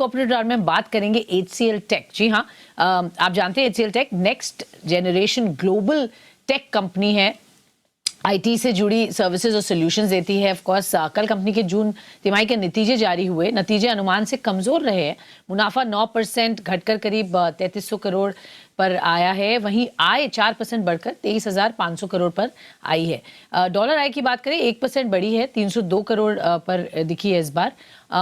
Corporate round में हम बात करेंगे HCL टेक। जी हाँ, आप जानते हैं HCL tech next generation global tech company है, आईटी से जुड़ी सर्विसेज और सॉल्यूशंस देती है। ऑफ कोर्स कल कंपनी के जून तिमाही के नतीजे जारी हुए, नतीजे अनुमान से कमजोर रहे हैं। मुनाफा 9% घटकर करीब 3300 करोड़ पर आया है, वहीं आय 4% बढ़कर 23,500 करोड़ पर आई है। डॉलर आय की बात करें 1% बढ़ी है, 302 करोड़ पर दिखी है इस बार।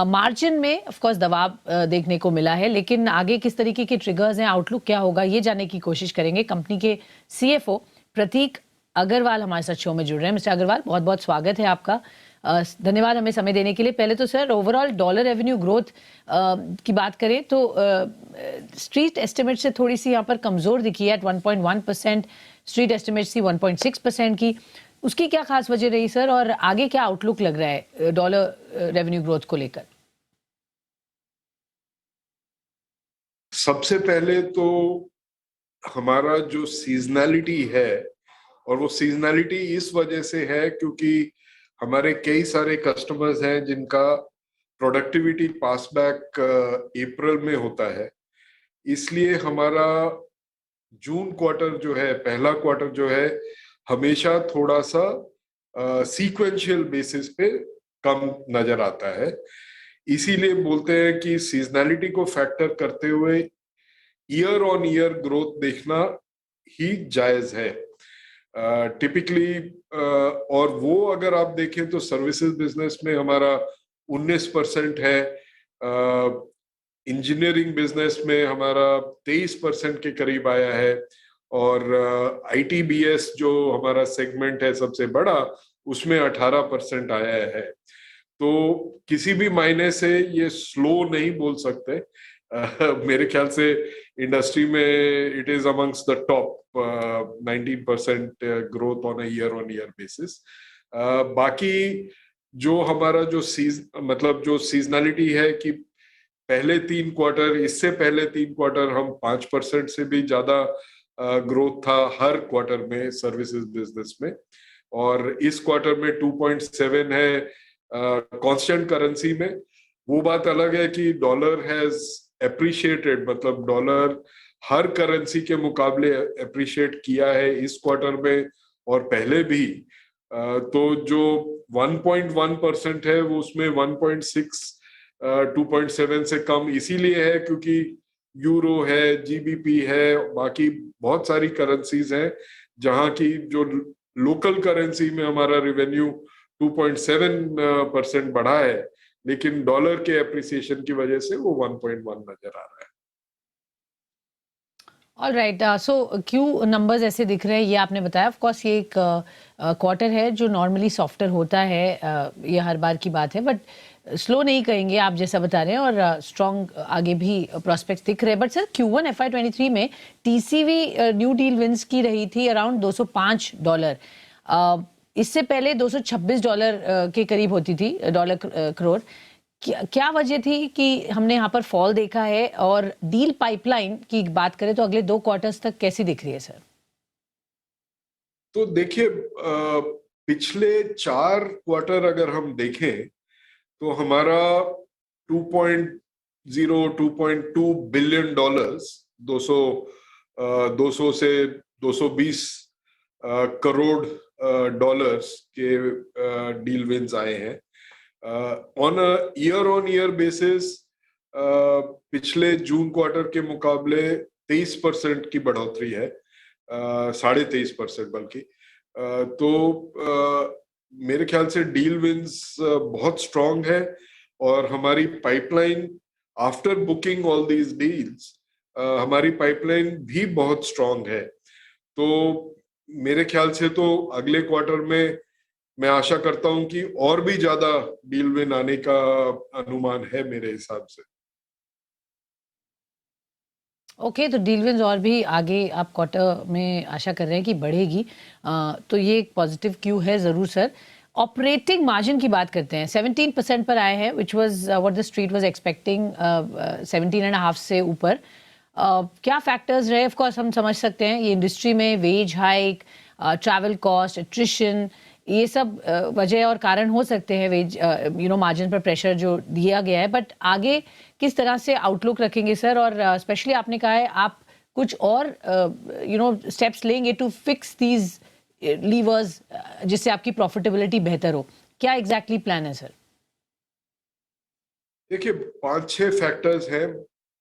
मार्जिन में ऑफ कोर्स दबाव देखने को मिला है, लेकिन आगे किस तरीके के ट्रिगर्स हैं, आउटलुक क्या होगा, ये जानने की कोशिश करेंगे। कंपनी के CFO प्रतीक अग्रवाल हमारे साथ शो में जुड़ रहे हैं। मिस्टर अग्रवाल, बहुत बहुत स्वागत है आपका। धन्यवाद हमें समय देने के लिए। पहले तो sir, overall dollar revenue growth की बात करें तो स्ट्रीट एस्टिमेट से थोड़ी सी यहाँ पर कमज़ोर दिखी है, 1.1%। स्ट्रीट एस्टिमेट थी 1.6% की। उसकी क्या खास वजह रही सर, और आगे क्या आउटलुक लग रहा है डॉलर रेवेन्यू ग्रोथ को लेकर? सबसे पहले तो हमारा जो सीजनैलिटी है, और वो सीजनैलिटी इस वजह से है क्योंकि हमारे कई सारे कस्टमर्स हैं जिनका प्रोडक्टिविटी पासबैक अप्रैल में होता है। इसलिए हमारा जून क्वार्टर जो है, पहला क्वार्टर जो है, हमेशा थोड़ा सा सीक्वेंशियल बेसिस पे कम नजर आता है। इसीलिए बोलते हैं कि सीजनैलिटी को फैक्टर करते हुए ईयर ऑन ईयर ग्रोथ देखना ही जायज है टिपिकली। और वो अगर आप देखें तो सर्विसेज बिजनेस में हमारा 19% है, इंजीनियरिंग बिजनेस में हमारा 23% के करीब आया है, और ITBS जो हमारा सेगमेंट है सबसे बड़ा, उसमें 18% आया है। तो किसी भी मायने से ये स्लो नहीं बोल सकते। मेरे ख्याल से इंडस्ट्री में it is amongst the top 19% growth on a year basis. बाकी जो हमारा जो मतलब जो सीजनैलिटी है कि पहले 3 क्वार्टर, इससे पहले 3 क्वार्टर हम 5% से भी ज्यादा ग्रोथ था हर क्वार्टर में सर्विसेज बिजनेस में, और इस क्वार्टर में 2.7 है कांस्टेंट करेंसी में। वो बात अलग है कि डॉलर हैज एप्रिशिएटेड, मतलब डॉलर हर करेंसी के मुकाबले एप्रिशिएट किया है इस क्वार्टर में और पहले भी। तो जो 1.1% है वो उसमें 1.6 2.7 से कम इसीलिए है क्योंकि यूरो है, GBP है, बाकी बहुत सारी करेंसीज हैं जहां की जो लोकल करेंसी में हमारा रेवेन्यू 2.7% बढ़ा है, लेकिन डॉलर के एप्रिसिएशन की वजह से वो 1.1 नजर आ रहा है। ऑल राइट, सो क्यों नंबर्स ऐसे दिख रहे हैं ये आपने बताया। ऑफ कोर्स ये एक क्वार्टर है जो नॉर्मली सॉफ्टर होता है, ये हर बार की बात है, बट स्लो नहीं कहेंगे आप जैसा बता रहे हैं, और स्ट्रॉन्ग आगे भी प्रॉस्पेक्ट्स दिख रहे हैं। बट सर, Q1 FY23 में TCV न्यू डील विंस की रही थी अराउंड $205। इससे पहले $226 के करीब होती थी डॉलर करोड़। क्या वजह थी कि हमने यहाँ पर फॉल देखा है, और डील पाइपलाइन की बात करें तो अगले 2 क्वार्टर्स तक कैसी दिख रही है सर? तो देखिए, पिछले 4 क्वार्टर अगर हम देखें तो हमारा 2.2 बिलियन डॉलर्स, 200 से 220 करोड़ डॉलर्स के डील विंस आए हैं। ऑन अ ईयर बेसिस पिछले जून क्वार्टर के मुकाबले 23% की बढ़ोतरी है, 23.5% बल्कि। तो मेरे ख्याल से डील विंस बहुत स्ट्रांग है, और हमारी pipeline after booking all these deals, हमारी पाइपलाइन भी बहुत स्ट्रांग है। तो मेरे ख्याल से तो अगले क्वार्टर में मैं आशा करता हूं कि और भी ज्यादा डील विन आने का अनुमान है मेरे हिसाब से। ओके, तो डील विंस और भी आगे आप क्वार्टर में आशा कर रहे हैं कि बढ़ेगी, तो ये एक पॉजिटिव क्यू है ज़रूर सर। ऑपरेटिंग मार्जिन की बात करते हैं, 17% पर आए हैं, which was what the street was expecting, 17.5 से ऊपर। क्या फैक्टर्स रहे? ऑफ कोर्स हम समझ सकते हैं ये इंडस्ट्री में wage hike, travel cost, attrition, ये सब वजह और कारण हो सकते हैं वेज मार्जिन पर प्रेशर जो दिया गया है, बट आगे किस तरह से आउटलुक रखेंगे सर? और स्पेशली आपने कहा है आप कुछ और स्टेप्स लेंगे टू फिक्स दीज लीवर्स जिससे आपकी प्रॉफिटेबिलिटी बेहतर हो, क्या एग्जैक्टली प्लान है सर? देखिए, 5-6 फैक्टर्स हैं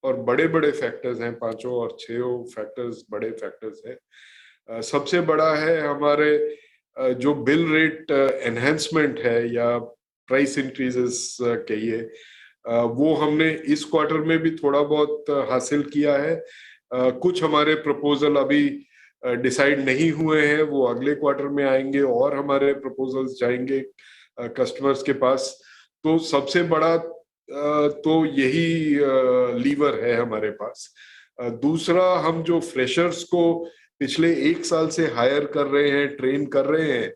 और बड़े बड़े फैक्टर्स हैं, पांचों और छह फैक्टर्स बड़े फैक्टर्स हैं। सबसे बड़ा है हमारे जो बिल रेट एनहेंसमेंट है या प्राइस इंक्रीजेस कहिए, वो हमने इस क्वार्टर में भी थोड़ा बहुत हासिल किया है। कुछ हमारे प्रपोजल अभी डिसाइड नहीं हुए हैं, वो अगले क्वार्टर में आएंगे और हमारे प्रपोजल्स जाएंगे कस्टमर्स के पास। तो सबसे बड़ा तो यही लीवर है हमारे पास। दूसरा, हम जो फ्रेशर्स को पिछले 1 साल से हायर कर रहे हैं, ट्रेन कर रहे हैं,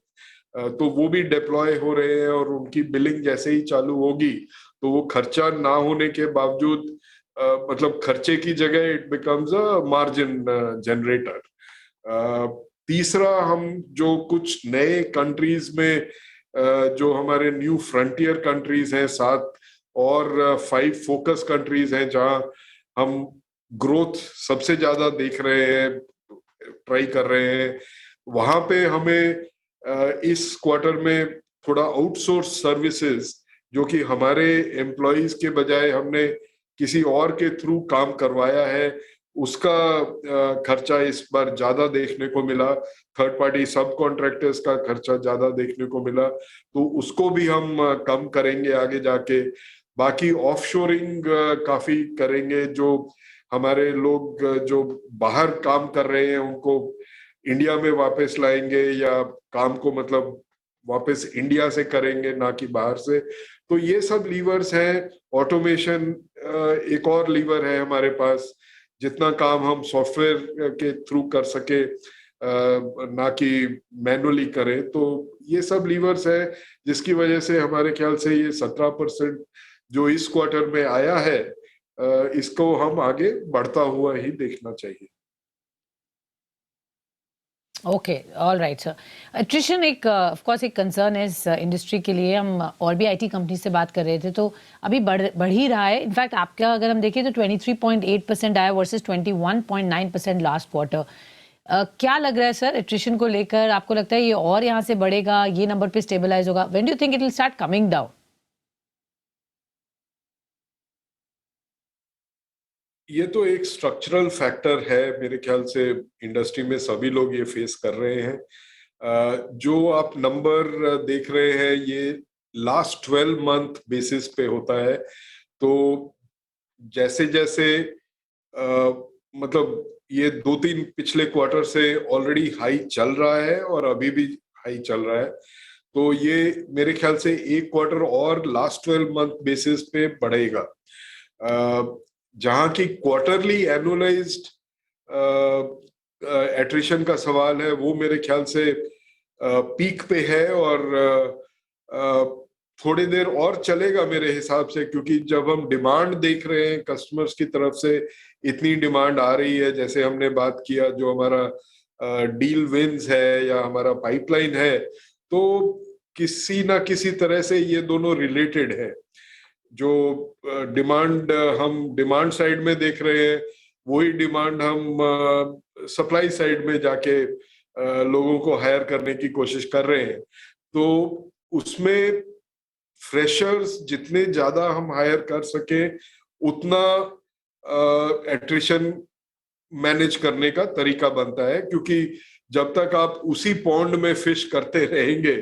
तो वो भी डिप्लॉय हो रहे हैं और उनकी बिलिंग जैसे ही चालू होगी तो वो खर्चा ना होने के बावजूद मतलब खर्चे की जगह it becomes a margin generator. तीसरा, हम जो कुछ नए कंट्रीज में जो हमारे न्यू फ्रंटियर कंट्रीज हैं, 7 और 5 फोकस कंट्रीज हैं जहां हम ग्रोथ सबसे ज्यादा देख रहे हैं, ट्राई कर रहे हैं, वहां पे हमें इस क्वार्टर में थोड़ा आउटसोर्स सर्विसेज जो कि हमारे एम्प्लॉयज के बजाय हमने किसी और के थ्रू काम करवाया है, उसका खर्चा इस बार ज्यादा देखने को मिला। थर्ड पार्टी सब कॉन्ट्रैक्टर्स का खर्चा ज्यादा देखने को मिला, तो उसको भी हम कम करेंगे आगे जाके। बाकी ऑफशोरिंग काफी करेंगे, जो हमारे लोग जो बाहर काम कर रहे हैं उनको इंडिया में वापस लाएंगे, या काम को मतलब वापस इंडिया से करेंगे ना कि बाहर से। तो ये सब लीवर्स हैं। ऑटोमेशन एक और लीवर है हमारे पास, जितना काम हम सॉफ्टवेयर के थ्रू कर सके ना कि मैनुअली करें। तो ये सब लीवर्स है जिसकी वजह से हमारे ख्याल से ये 17% जो इस क्वार्टर में आया है, इसको हम आगे बढ़ता हुआ ही देखना चाहिए। Okay, all right sir. Attrition एक ऑफ कोर्स एक कंसर्न है इस इंडस्ट्री के लिए। हम और भी आईटी कंपनी से बात कर रहे थे तो अभी बढ़ ही रहा है। इनफैक्ट आपका अगर हम देखें तो 23.8% आया वर्सेस 21.9% लास्ट क्वार्टर। क्या लग रहा है सर एट्रिशन को लेकर? आपको लगता है ये और यहाँ से बढ़ेगा, ये नंबर पे स्टेबलाइज होगा? When do you think it will start coming down? ये तो एक स्ट्रक्चरल फैक्टर है मेरे ख्याल से, इंडस्ट्री में सभी लोग ये फेस कर रहे हैं। जो आप नंबर देख रहे हैं ये लास्ट 12 मंथ बेसिस पे होता है। तो जैसे जैसे मतलब ये 2-3 पिछले क्वार्टर से ऑलरेडी हाई चल रहा है और अभी भी हाई चल रहा है, तो ये मेरे ख्याल से एक क्वार्टर और लास्ट 12 मंथ बेसिस पे बढ़ेगा। जहां की क्वार्टरली एनुअलाइज्ड एट्रिशन का सवाल है, वो मेरे ख्याल से पीक पे है और थोड़ी देर और चलेगा मेरे हिसाब से, क्योंकि जब हम डिमांड देख रहे हैं कस्टमर्स की तरफ से, इतनी डिमांड आ रही है, जैसे हमने बात किया जो हमारा डील विंस है या हमारा पाइपलाइन है, तो किसी ना किसी तरह से ये दोनों रिलेटेड है। जो डिमांड हम डिमांड साइड में देख रहे हैं, वही डिमांड हम सप्लाई साइड में जाके लोगों को हायर करने की कोशिश कर रहे हैं। तो उसमें फ्रेशर्स जितने ज्यादा हम हायर कर सके उतना एट्रिशन मैनेज करने का तरीका बनता है, क्योंकि जब तक आप उसी पॉन्ड में फिश करते रहेंगे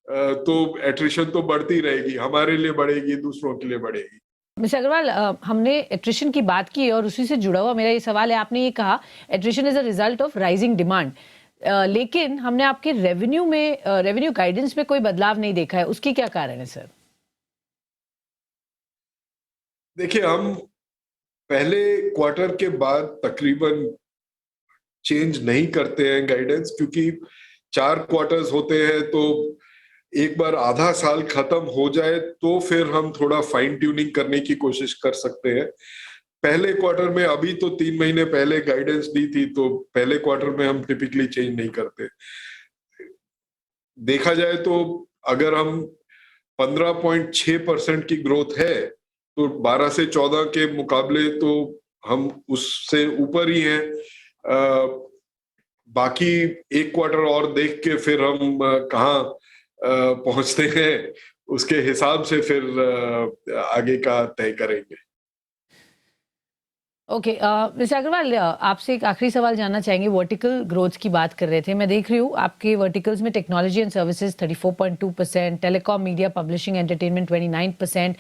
तो एट्रिशन तो बढ़ती रहेगी, हमारे लिए बढ़ेगी, दूसरों के लिए बढ़ेगी। मिस्टर अग्रवाल, हमने एट्रिशन की बात की और उसी से जुड़ा हुआ मेरा ये सवाल है। आपने ये कहा attrition is a result of rising demand, लेकिन हमने आपके रेवेन्यू में रेवेन्यू गाइडेंस में कोई बदलाव नहीं देखा है। उसकी क्या कारण है सर? देखिए, हम पहले क्वार्टर के बाद तकरीबन चेंज नहीं करते हैं गाइडेंस, क्योंकि 4 क्वार्टर्स होते हैं, तो एक बार आधा साल खत्म हो जाए तो फिर हम थोड़ा फाइन ट्यूनिंग करने की कोशिश कर सकते हैं। पहले क्वार्टर में, अभी तो 3 महीने पहले गाइडेंस दी थी, तो पहले क्वार्टर में हम टिपिकली चेंज नहीं करते। देखा जाए तो अगर हम 15.6% की ग्रोथ है तो 12 से 14 के मुकाबले तो हम उससे ऊपर ही हैं। बाकी एक क्वार्टर और देख के फिर हम कहाँ पहुंचते हैं उसके हिसाब से फिर आगे का तय करेंगे। ओके मिस्टर अग्रवाल, आपसे एक आखिरी सवाल जानना चाहेंगे। वर्टिकल ग्रोथ की बात कर रहे थे, मैं देख रही हूँ आपके वर्टिकल्स में technology and services 34.2%, telecom, media, publishing, entertainment 29%।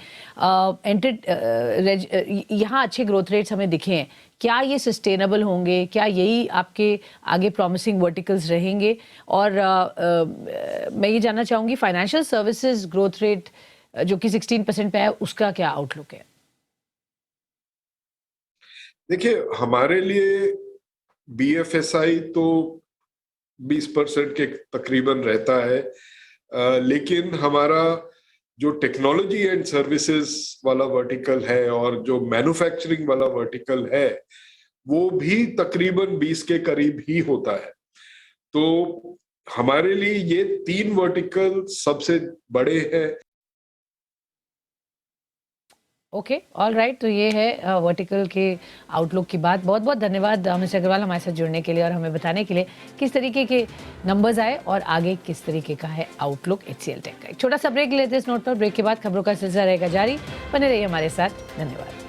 यहाँ अच्छे ग्रोथ रेट्स हमें दिखे हैं। क्या ये सस्टेनेबल होंगे? क्या यही आपके आगे प्रॉमिसिंग वर्टिकल्स रहेंगे? और मैं ये जानना चाहूँगी फाइनेंशियल सर्विसेज ग्रोथ रेट जो कि 16% पे है, उसका क्या आउटलुक है? देखिए, हमारे लिए बीएफएसआई तो 20% के तकरीबन रहता है, लेकिन हमारा जो टेक्नोलॉजी एंड सर्विसेज वाला वर्टिकल है और जो मैन्युफैक्चरिंग वाला वर्टिकल है वो भी तकरीबन 20 के करीब ही होता है। तो हमारे लिए ये 3 वर्टिकल सबसे बड़े हैं। Okay, all right. तो ये है वर्टिकल के आउटलुक की बात। बहुत बहुत धन्यवाद मिस्टर अग्रवाल हमारे साथ जुड़ने के लिए और हमें बताने के लिए किस तरीके के नंबर्स आए और आगे किस तरीके का है आउटलुक एचसीएल टेक का। एक छोटा सा ब्रेक लेते हैं इस नोट पर। ब्रेक के बाद खबरों का सिलसिला रहेगा जारी। बने रहिए हमारे साथ। धन्यवाद।